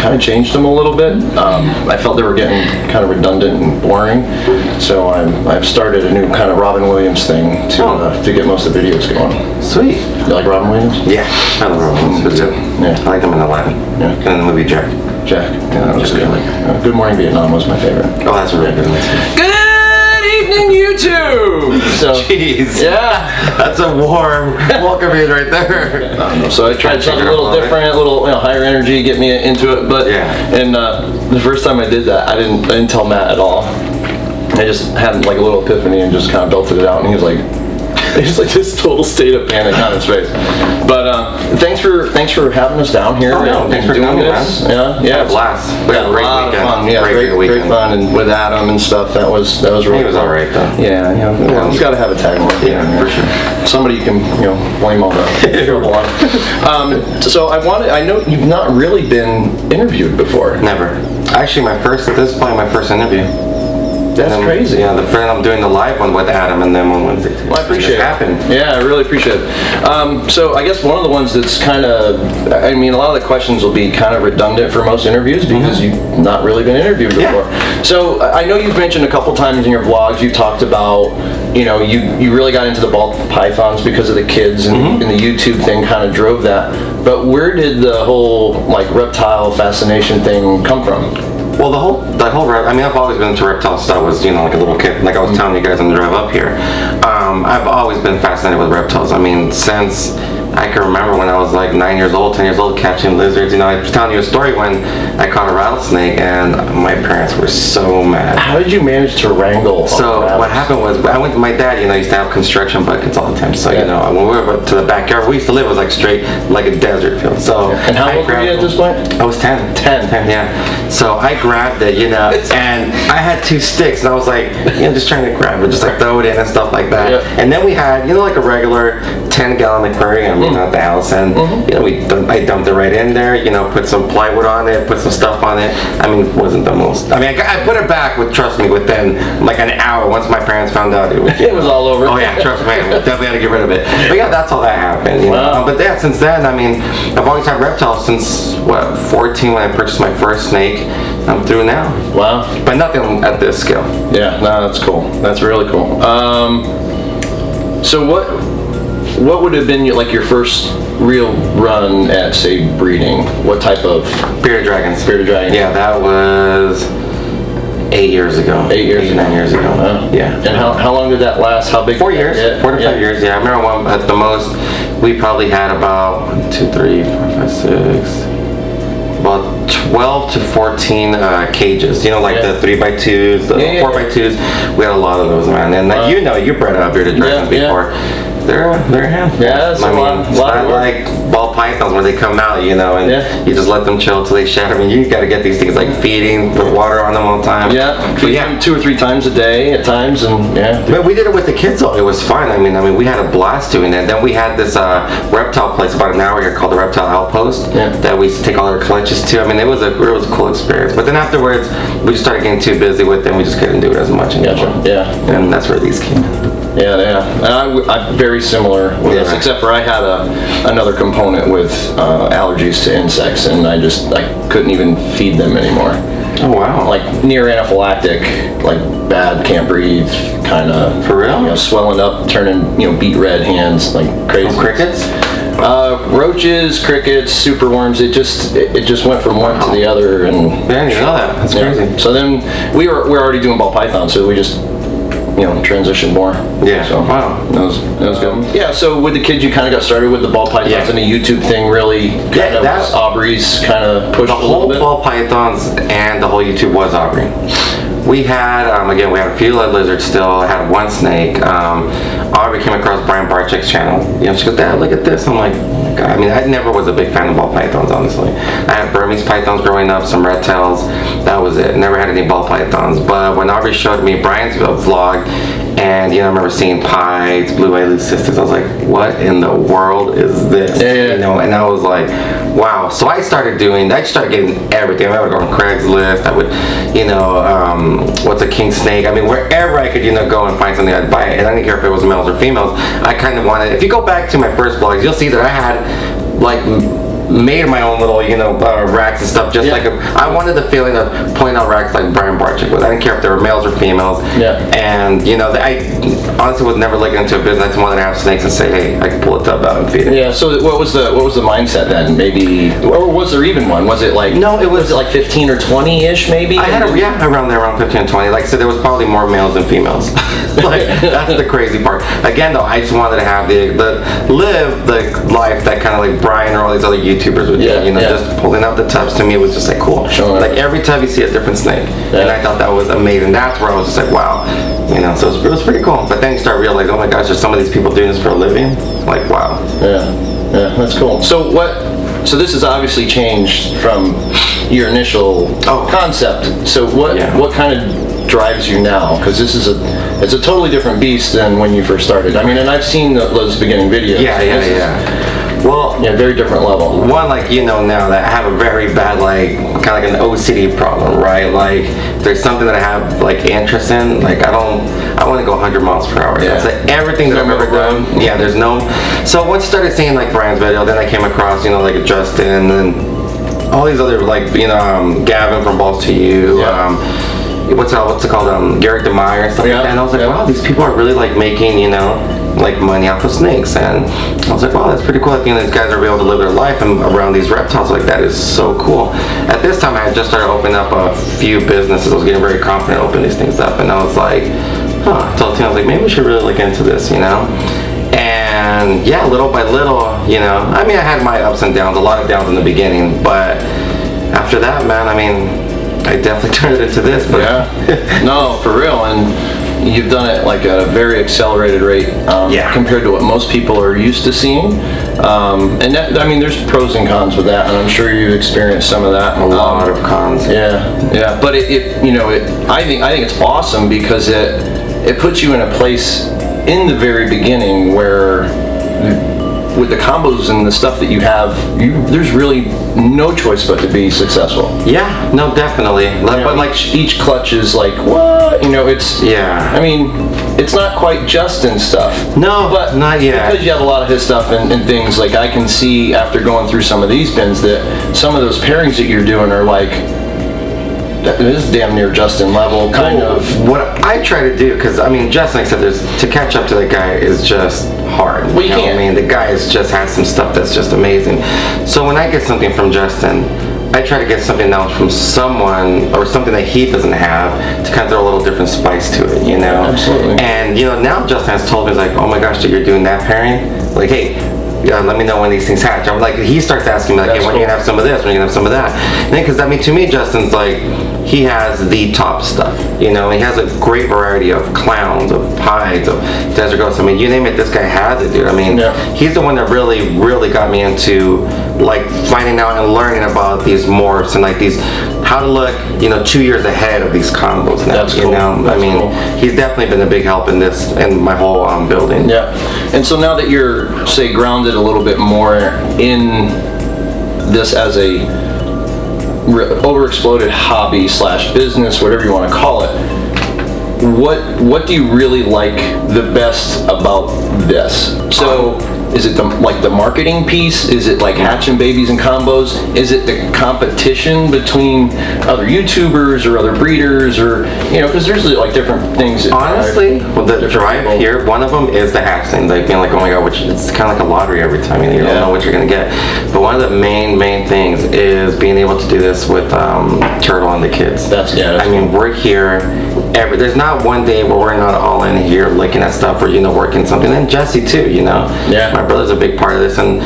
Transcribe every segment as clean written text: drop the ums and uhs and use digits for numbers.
kind of changed them a little bit. I felt they were getting kind of redundant and boring, so I've started a new kind of Robin Williams thing to get most of the videos going. Sweet. You like Robin Williams? Yeah, I love Robin Williams too. Yeah. I like them in Aladdin. Yeah. And in the movie Jack. Jack. Yeah, that was good. Good Morning Vietnam was my favorite. Oh, that's a really good one. Good evening, YouTube! So, jeez. Yeah. That's a warm welcome in right there. So I tried something a little different, a little higher energy, get me into it. But and the first time I did that, I didn't tell Matt at all. I just had like a little epiphany and just kind of belted it out, and he was like, it's like this total state of panic on his face. But thanks for having us down here. Oh, no, thanks for doing this. Yeah, a blast. We had a great weekend. Fun. Yeah, great fun, and with Adam and stuff. That was really. He was all right though. Yeah, you got to have a tag along. Yeah, for sure. Somebody you can blame all the trouble on. So I know you've not really been interviewed before. Never. Actually, this is probably my first interview. That's crazy. Yeah, the friend I'm doing the live one with Adam and them on Wednesday. Well, I appreciate it. Happened. Yeah, I really appreciate it. So I guess one of the ones that's kind of, I mean, a lot of the questions will be kind of redundant for most interviews because you've not really been interviewed before. Yeah. So I know you've mentioned a couple times in your vlogs, you talked about, you really got into the ball pythons because of the kids and the YouTube thing kind of drove that. But where did the whole like reptile fascination thing come from? Well, I mean, I've always been into reptiles since I was, like a little kid. Like I was telling you guys on the drive up here. I've always been fascinated with reptiles. I mean, since I can remember when I was like 9 years old, 10 years old, catching lizards. I was telling you a story when I caught a rattlesnake, and my parents were so mad. How did you manage to wrangle? So what happened was, I went to my dad. Used to have construction buckets all the time. So when we were to the backyard, we used to live, it was like straight like a desert field. So and how old were you at this point? I was 10. 10, yeah. So I grabbed it, and I had 2 sticks, and I was like, just trying to grab it, just like throw it in and stuff like that. Yeah. And then we had, like a regular 10-gallon aquarium, at the house, and I dumped it right in there, put some plywood on it, put some stuff on it. I mean, it wasn't the most. I mean, I put it back trust me, within like an hour. Once my parents found out, it was all over. Oh yeah, trust me, I definitely had to get rid of it. But yeah, that's all that happened. Wow. But yeah, since then, I mean, I've always had reptiles since 14 when I purchased my first snake. I'm through now. Wow. But nothing at this scale. Yeah, no, that's cool. That's really cool. So what would have been like your first real run at, say, breeding? What type of? Bearded dragons. Bearded dragons. Yeah, that was 8 years ago. 9 years ago. Wow. Yeah. And how long did that last? How big? 4 years. 4 to 5 years. Yeah, I remember one at the most. We probably had about 1, 2, 3, 4, 5, 6. About 12 to 14 cages, like the 3x2s, the 4x2s. We had a lot of those, man. And you bred up bearded dragons before. They're a handful. Yeah, that's a lot it's not like ball pythons when they come out, and you just let them chill till they shed. I mean, you got to get these things like feeding, put water on them all the time. Yeah, feed them 2 or 3 times a day at times, and But we did it with the kids, though. It was fun. I mean, we had a blast doing it. Then we had this reptile place about an hour here called the Reptile Outpost that we used to take all our collections to. I mean, it was a cool experience. But then afterwards, we just started getting too busy with it, and we just couldn't do it as much anymore. Gotcha. Yeah. And that's where these came in. Yeah. And I'm very similar with this, except for I had another component with allergies to insects, and I couldn't even feed them anymore. Oh wow! Like near anaphylactic, like bad, can't breathe, kind of. For real? Swelling up, turning beet red hands, like crazy. From crickets? Roaches, crickets, superworms. It just went from one to the other, and I didn't know that. That's crazy. So then we're already doing ball python, so we just transition more. Yeah. So wow. That was good. Yeah. So with the kids, you kind of got started with the ball pythons, and the YouTube thing really kind of was Aubrey's kind of pushed the a little bit. whole ball pythons and the whole YouTube was Aubrey. We had again, we had a few lead lizards still. I had 1 snake. Aubrey came across Brian Barczyk's channel. She goes, "Dad, look at this." I'm like, "Oh my God." I mean, I never was a big fan of ball pythons, honestly. I had Burmese pythons growing up, some red tails. That was it. Never had any ball pythons. But when Aubrey showed me Brian's vlog, and I remember seeing pies, blue-eyed leucistus, I was like, "What in the world is this?" And I was like, "Wow." So I started getting everything. I would go on Craigslist. I would, what's a king snake? I mean, wherever I could, go and find something, I'd buy it. And I didn't care if it was males or females. I kind of wanted. If you go back to my first vlogs, you'll see that I had like made my own little, racks and stuff. Just like I wanted the feeling of pulling out racks like Brian Barczyk was. I didn't care if they were males or females. Yeah. And I honestly was never looking into a business. I just wanted to have snakes and say, hey, I can pull a tub out and feed it. Yeah. So what was the mindset then? Maybe, or was there even one? Was it like was it like 15 or 20-ish maybe? I had around 15 and 20. Like I said, there was probably more males than females. Like that's the crazy part. Again, though, I just wanted to have live the life that kind of like Brian or all these other YouTubers would do. Just pulling out the tubs to me was just like cool. Sure. Like every tub you see a different snake, and I thought that was amazing. That's where I was just like, wow, So it was pretty cool. But then you start realizing, oh my gosh, there's some of these people doing this for a living. Like wow. Yeah, that's cool. So So this has obviously changed from your initial concept. So what kind of drives you now? Because it's a totally different beast than when you first started. I mean, and I've seen those beginning videos. Yeah. Well, very different level. One, like, now that I have a very bad, like, kind of like an OCD problem, right? Like, there's something that I have, like, interest in. Like, I want to go 100 miles per hour. That's like everything that I've ever done. Yeah, there's no. So once I started seeing, like, Brian's video, then I came across, like, Justin and all these other, like, Gavin from Balls to You. What's it called? Garrick DeMeyer and stuff like that. And I was like, wow, these people are really, like, making, like money off of snakes. And I was like, wow, that's pretty cool. Like, these guys are able to live their life and around these reptiles. Like, that is so cool. At this time, I had just started opening up a few businesses. I was getting very confident opening these things up. And I was like, I told Tim, I was like, maybe we should really look into this, And yeah, little by little, I mean, I had my ups and downs, a lot of downs in the beginning. But after that, man, I mean, I definitely turned it into this. But no, for real. And you've done it like at a very accelerated rate compared to what most people are used to seeing. And that, I mean, there's pros and cons with that, and I'm sure you've experienced some of that. A lot of cons. Yeah. But I think it's awesome because it puts you in a place in the very beginning where, with the combos and the stuff that you have, there's really no choice but to be successful. Yeah, no, definitely. But like each clutch is like, what? It's I mean, it's not quite Justin's stuff. No, but not yet. Because you have a lot of his stuff and things. Like I can see after going through some of these bins that some of those pairings that you're doing are like, that is damn near Justin level, kind of. What I try to do, because I mean, Justin, like I said, to catch up to the guy is just hard. Well, you can't. I mean, the guy just has some stuff that's just amazing. So when I get something from Justin, I try to get something else from someone or something that he doesn't have to kind of throw a little different spice to it, Absolutely. And now Justin has told me, he's like, oh my gosh, you're doing that pairing? Like, hey, let me know when these things hatch. I'm like, he starts asking me like, hey, when are you gonna have some of this? When are you gonna have some of that? And then, because I mean, to me, Justin's like, he has the top stuff. He has a great variety of clowns, of pies, of desert ghosts. I mean, you name it, this guy has it, dude. I mean, he's the one that really, really got me into like finding out and learning about these morphs and like these, how to look, 2 years ahead of these combos now. That's cool. I mean, he's definitely been a big help in this and my whole building. Yeah. And so now that you're, say, grounded a little bit more in this as a overexploded hobby / business, whatever you want to call it, what do you really like the best about this? So is it the marketing piece? Is it like hatching babies and combos? Is it the competition between other YouTubers or other breeders, or because there's like different things. Honestly, the drive here, one of them is the hatching, like being like, oh my god, it's kind of like a lottery every time. You don't know what you're gonna get. But one of the main things is being able to do this with Turtle and the kids. I mean, we're here there's not one day where we're not all in here looking at stuff or working something. And Jesse too, my brother's a big part of this, and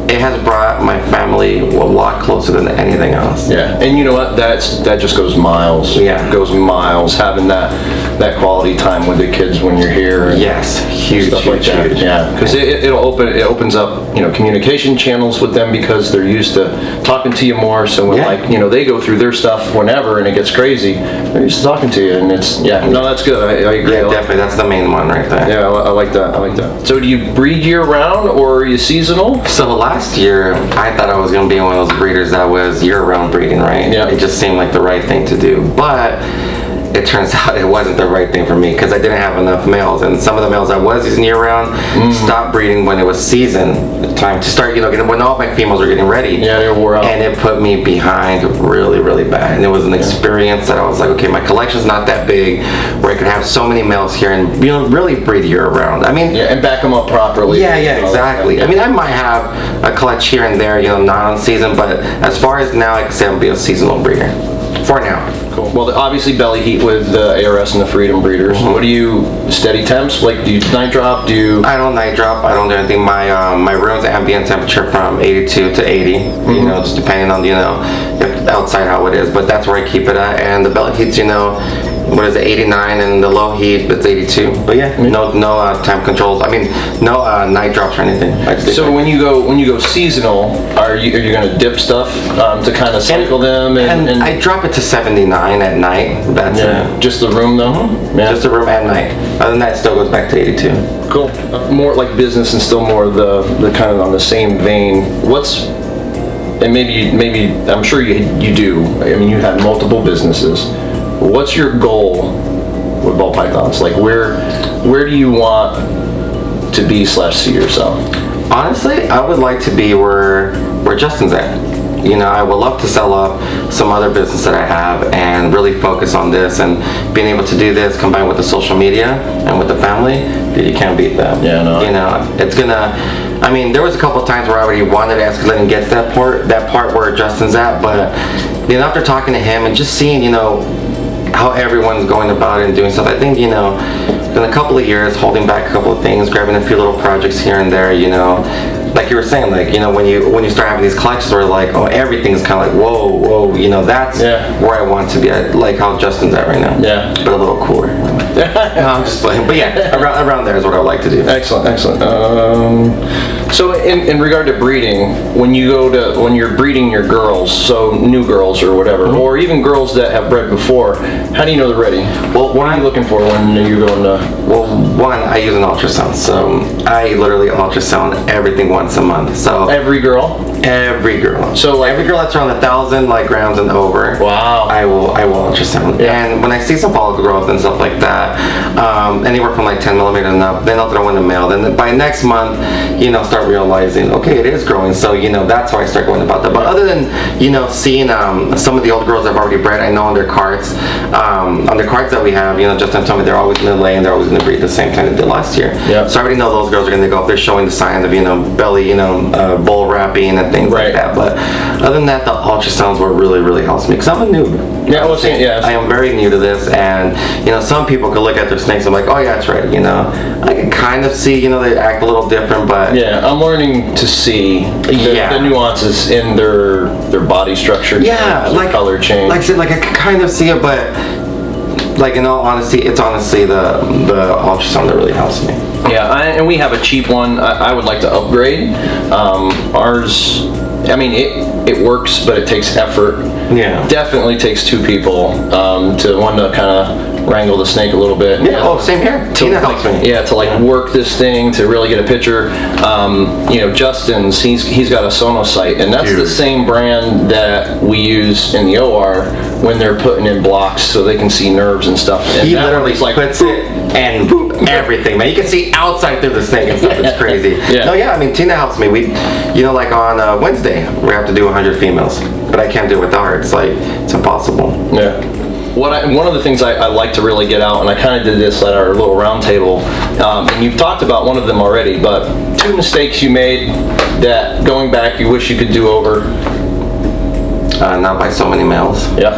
it has brought my family a lot closer than anything else. Yeah, and you know what? That just goes miles. Yeah, goes miles having that quality time with the kids when you're here. Yes, huge, stuff like that. Huge. Yeah, because it opens up communication channels with them because they're used to talking to you more. So when they go through their stuff whenever and it gets crazy, they're used to talking to you, and it's no, that's good. I agree. Yeah, definitely, that's the main one right there. Yeah, I like that. So do you breed year round or are you seasonal? So last year, I thought I was going to be one of those breeders that was year-round breeding, right? Yeah. It just seemed like the right thing to do. But it turns out it wasn't the right thing for me because I didn't have enough males, and some of the males I was using year-round stopped breeding when it was season time to start, when all my females were getting ready. Yeah, they wore out. And it put me behind really, really bad. And it was an experience that I was like, okay, my collection's not that big where I could have so many males here and really breed year-round. I mean, and back them up properly. Yeah, exactly. I mean, I might have a clutch here and there, not on season, but as far as now, I can say I'll be a seasonal breeder for now. Cool. Well, obviously belly heat with the ARS and the Freedom breeders. What do you, steady temps? Like, do you night drop? I don't night drop. I don't do anything. My room's ambient temperature from 82 to 80, just depending on, if outside how it is, but that's where I keep it at. And the belly heat's, what is it, 89, and the low heat, it's 82. But yeah, no temp controls. I mean, no night drops or anything. So when you go seasonal, are you going to dip stuff to kind of cycle them? And I drop it to 79 at night. That's it. Just the room though? Yeah. Just the room at night. Other than that, it still goes back to 82. Cool. More like business and still more the kind of on the same vein. And maybe I'm sure you do. I mean, you have multiple businesses. What's your goal with ball pythons? Like, where do you want to be / see yourself? Honestly, I would like to be where Justin's at. I would love to sell up some other business that I have and really focus on this, and being able to do this combined with the social media and with the family, you can't beat that. Yeah, no. It's gonna. I mean, there was a couple of times where I already wanted to escalate and get to that part where Justin's at, but after talking to him and just seeing, how everyone's going about it and doing stuff, I think, in a couple of years, holding back a couple of things, grabbing a few little projects here and there, like you were saying, like, when you start having these collections where like, oh, everything's kind of like, whoa, that's where I want to be at, like how Justin's at right now. Yeah. But a little cooler. No, I'm just playing. But yeah, around there is what I would like to do. Excellent. So in regard to breeding, when you're breeding your girls, so new girls or whatever, or even girls that have bred before, how do you know they're ready? Well, what are you looking for when you're going to? Well, one, I use an ultrasound, so I literally ultrasound everything once a month. So every girl. So like, every girl that's around 1,000 grams and over. Wow. I will ultrasound. Yeah. And when I see some follicle growth and stuff like that, anywhere from like 10 millimeters and up, then I'll throw in the male. Then by next month, start realizing, okay, it is growing. So that's how I start going about that. But other than seeing some of the old girls I've already bred, I know on their cards that we have, Justin told me they're always going to lay and they're always going to breed the same time they did last year. Yeah. So I already know those girls are going to go if they're showing the signs of belly, bull wrapping and things like that. But other than that, the ultrasounds were really, really helps me because I'm a noob. Yeah, I am very new to this, and some people could look at their snakes and I'm like, oh yeah, that's right. I can kind of see, they act a little different, but yeah, I'm learning to see the nuances in their body structure. Yeah, like color change. Like I said, I can kind of see it, but like in all honesty, it's honestly the ultrasound that really helps me. Yeah, and we have a cheap one. I would like to upgrade. Ours, I mean, it works, but it takes effort. Yeah. Definitely takes two people to kind of wrangle the snake a little bit. Yeah. Oh, same here. Tina helps me. Yeah, to work this thing to really get a picture. Justin's he's got a Sonosite, and that's the same brand that we use in the OR when they're putting in blocks so they can see nerves and stuff. And he literally puts it and everything, man. You can see outside through the snake and stuff. It's crazy. Yeah. No, yeah. I mean, Tina helps me. We, like on Wednesday, we have to do 100 females, but I can't do it with her. It's like it's impossible. Yeah. One of the things I like to really get out, and I kind of did this at our little round table, and you've talked about one of them already, but 2 mistakes you made that going back you wish you could do over. Not buy so many males. Yeah.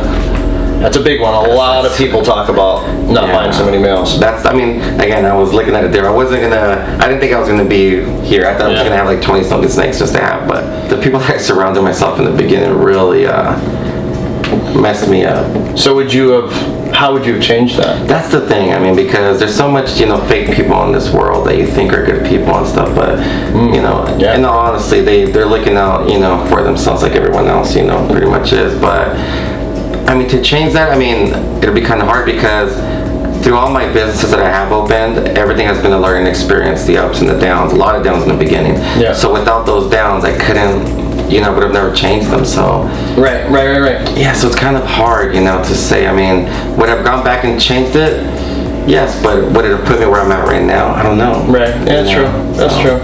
That's a big one. A lot of people talk about not buying so many males. Again, I was looking at it there. I didn't think I was gonna be here. I thought I was gonna have like 20 something snakes just to have, but the people that I surrounded myself in the beginning really messed me up. So how would you have changed that? That's the thing. I mean, because there's so much, fake people in this world that you think are good people and stuff, but in all honesty, they're looking out, for themselves like everyone else, pretty much is. But I mean, to change that, I mean, it'll be kind of hard because through all my businesses that I have opened, everything has been a learning experience, the ups and the downs, a lot of downs in the beginning. Yeah. So without those downs, I couldn't I would have never changed them. So Right. yeah, so it's kind of hard, to say. I mean, would I have gone back and changed it? Yes, but would it have put me where I'm at right now? I don't know. Right. Yeah, that's true. That's true.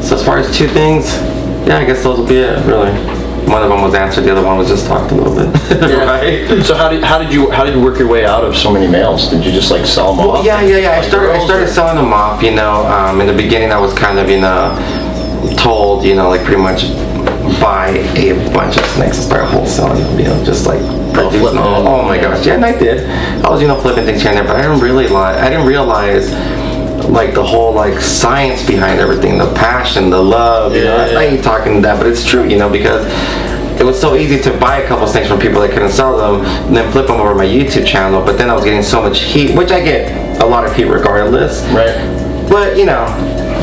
So as far as two things, yeah, I guess those will be it, really. One of them was answered, the other one was just talked a little bit. Yeah. Right? So how did you work your way out of so many males? Did you just like sell them off? Yeah. I started selling them off. In the beginning, I was kind of told, like pretty much buy a bunch of snakes and start wholesaling them. Just like producing. Oh my gosh, yeah, and I did. I was flipping things here and there, but I didn't realize like the whole like science behind everything, the passion, the love. I ain't talking that, but it's true. Because it was so easy to buy a couple snakes from people that couldn't sell them, and then flip them over my YouTube channel. But then I was getting so much heat, which I get a lot of heat regardless. Right. But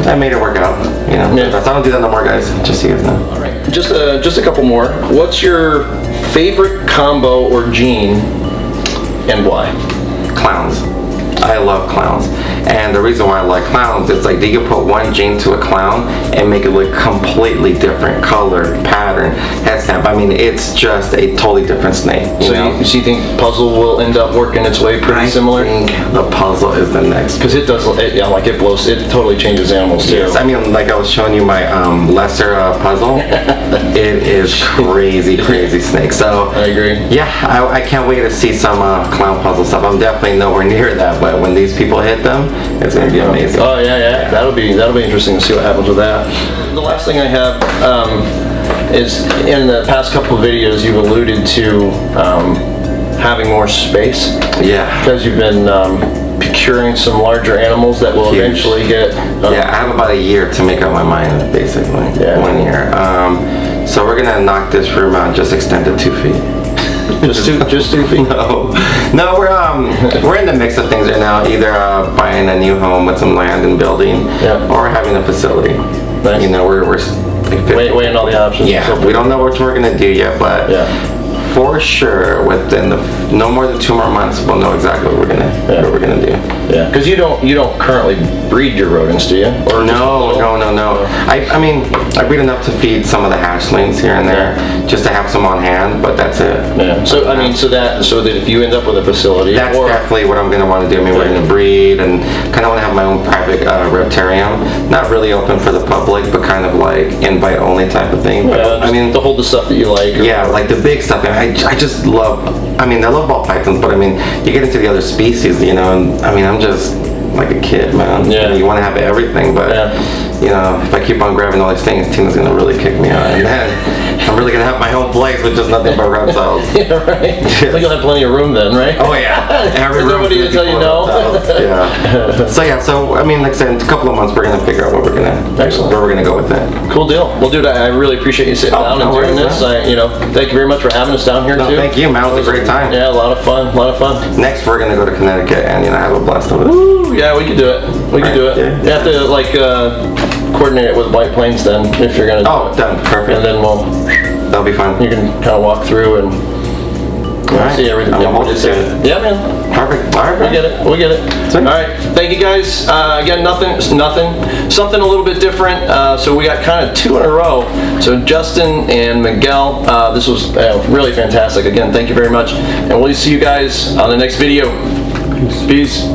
I made it work out. I don't do that no more, guys. Just so you guys know. All right. Just a couple more. What's your favorite combo or gene, and why? Clowns. I love clowns. And the reason why I like clowns is like you can put one gene to a clown and make it look completely different, color, pattern, head stamp. I mean, it's just a totally different snake. So you think puzzle will end up working its way pretty similar? I think the puzzle is the next. Because it does, it blows, it totally changes animals too. Yes, I mean, like I was showing you my lesser puzzle. It is crazy snake. So I agree. Yeah, I can't wait to see some clown puzzle stuff. I'm definitely nowhere near that, but when these people hit them, it's going to be amazing. Oh yeah. That'll be interesting to see what happens with that. The last thing I have is in the past couple of videos you've alluded to having more space. Yeah. Because you've been procuring some larger animals that will eventually get. Yeah, I have about a year to make up my mind, basically. Yeah. 1 year. So we're gonna knock this room out, just extend it 2 feet. Just 2 feet? No, we're in the mix of things right now. Either buying a new home with some land and building, or having a facility. Nice. We're like weighing all the options. Yeah, we don't know what we're gonna do yet, but for sure within no more than 2 more months, we'll know exactly what we're gonna do. Yeah, because you don't currently breed your rodents, do you? Or no. I mean, I breed enough to feed some of the hatchlings here and there, just to have some on hand, but that's it. Yeah. So I mean, so that if you end up with a facility, that's definitely what I'm gonna want to do. I mean, we're gonna breed and kind of want to have my own private reptarium, not really open for the public, but kind of like invite only type of thing. Yeah, I mean, to hold the stuff that you like. Like the big stuff. I just love. I mean, I love ball pythons, but I mean, you get into the other species, and I mean, I'm just like a kid, man. Yeah. You want to have everything, but if I keep on grabbing all these things, Tina's gonna really kick me out, and then I'm really gonna have my own place with just nothing but reptiles. Yeah, right. I think you'll have plenty of room then, right? Oh yeah. Every nobody to tell you no. Yeah. So I mean, like I said, in a couple of months, we're gonna figure out where we're gonna go with that. Cool deal. Well, dude, I really appreciate you sitting down and doing this. Thank you very much for having us down here too. Thank you, man. It was a great time. Yeah, a lot of fun. Next, we're gonna go to Connecticut and have a blast of it. Ooh, yeah, we could do it. We could do it. Yeah. You have to coordinate it with White Plains then, if you're gonna. Oh, done. Perfect. And then that'll be fun. You can kind of walk through and see everything. Yeah, man. Perfect. All right. We get it. All right. Thank you guys. Again, something a little bit different. So we got kind of 2 in a row. So Justin and Miguel, this was really fantastic. Again, thank you very much. And we'll see you guys on the next video. Peace.